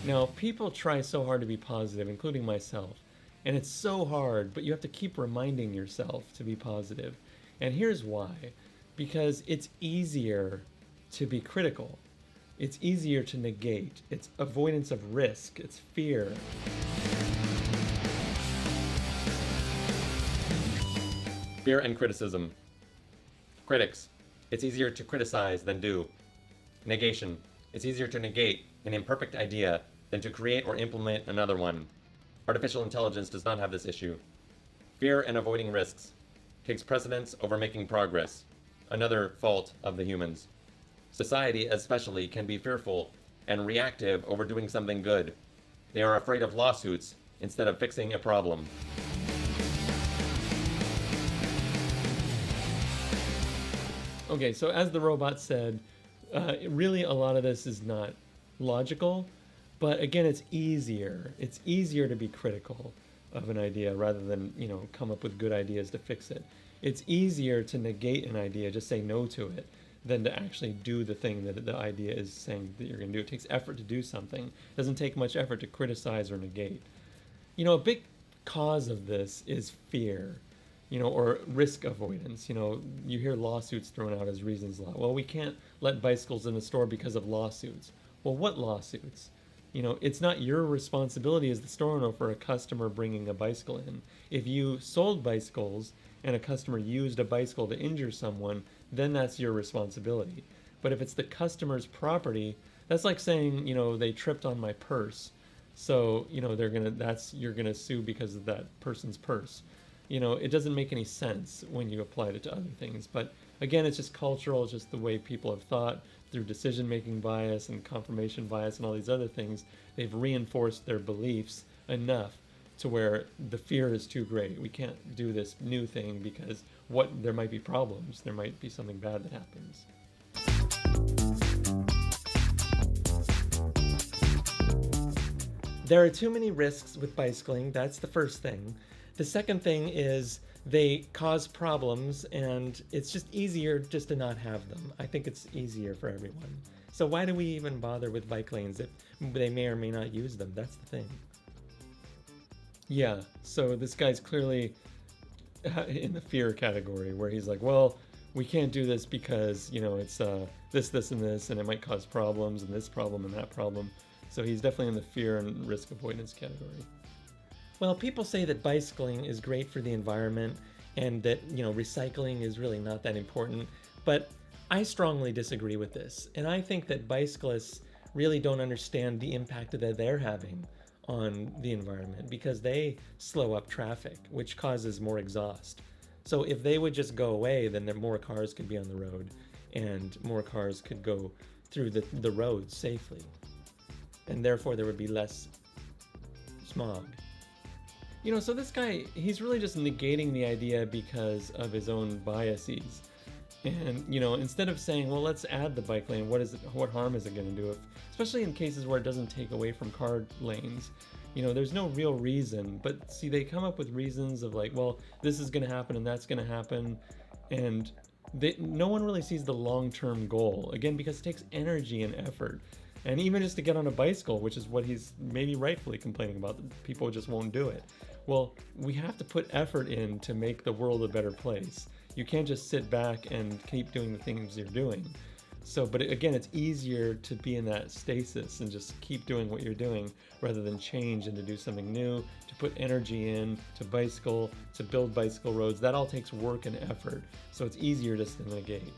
Now, people try so hard to be positive, including myself, and it's so hard, but you have to keep reminding yourself to be positive. And here's why. Because it's easier to be critical. It's easier to negate. It's avoidance of risk. It's fear. Fear and criticism. Critics. It's easier to criticize than do. Negation. It's easier to negate an imperfect idea than to create or implement another one. Artificial intelligence does not have this issue. Fear and avoiding risks takes precedence over making progress. Another fault of the humans. Society especially can be fearful and reactive over doing something good. They are afraid of lawsuits instead of fixing a problem. Okay, so as the robot said, really a lot of this is not logical, but again, it's easier. It's easier to be critical of an idea rather than, come up with good ideas to fix it. It's easier to negate an idea, just say no to it, than to actually do the thing that the idea is saying that you're going to do. It takes effort to do something. It doesn't take much effort to criticize or negate. A big cause of this is fear, or risk avoidance. You hear lawsuits thrown out as reasons a lot. Well, we can't let bicycles in the store because of lawsuits. Well, what lawsuits? It's not your responsibility as the store owner for a customer bringing a bicycle in. If you sold bicycles and a customer used a bicycle to injure someone, then that's your responsibility. But if it's the customer's property, that's like saying, they tripped on my purse. So, you're gonna sue because of that person's purse. It doesn't make any sense when you apply it to other things. But again, it's just cultural, it's just the way people have thought through decision-making bias and confirmation bias and all these other things. They've reinforced their beliefs enough to where the fear is too great. We can't do this new thing because there might be problems. There might be something bad that happens. There are too many risks with bicycling. That's the first thing. The second thing is they cause problems, and it's just easier just to not have them. I think it's easier for everyone. So why do we even bother with bike lanes if they may or may not use them? That's the thing. Yeah, so this guy's clearly in the fear category where he's like, well, we can't do this because, it's this, and this, and it might cause problems, and this problem and that problem. So he's definitely in the fear and risk avoidance category. Well, people say that bicycling is great for the environment and that, recycling is really not that important, but I strongly disagree with this. And I think that bicyclists really don't understand the impact that they're having on the environment because they slow up traffic, which causes more exhaust. So if they would just go away, then more cars could be on the road and more cars could go through the roads safely. And therefore there would be less smog. So this guy, he's really just negating the idea because of his own biases. And, instead of saying, well, let's add the bike lane, what harm is it going to do? Especially in cases where it doesn't take away from car lanes. There's no real reason. But see, they come up with reasons of like, well, this is going to happen and that's going to happen. And no one really sees the long-term goal. Again, because it takes energy and effort. And even just to get on a bicycle, which is what he's maybe rightfully complaining about, that people just won't do it. Well, we have to put effort in to make the world a better place. You can't just sit back and keep doing the things you're doing. So, but again, it's easier to be in that stasis and just keep doing what you're doing rather than change and to do something new, to put energy in, to bicycle, to build bicycle roads. That all takes work and effort. So it's easier just to negate.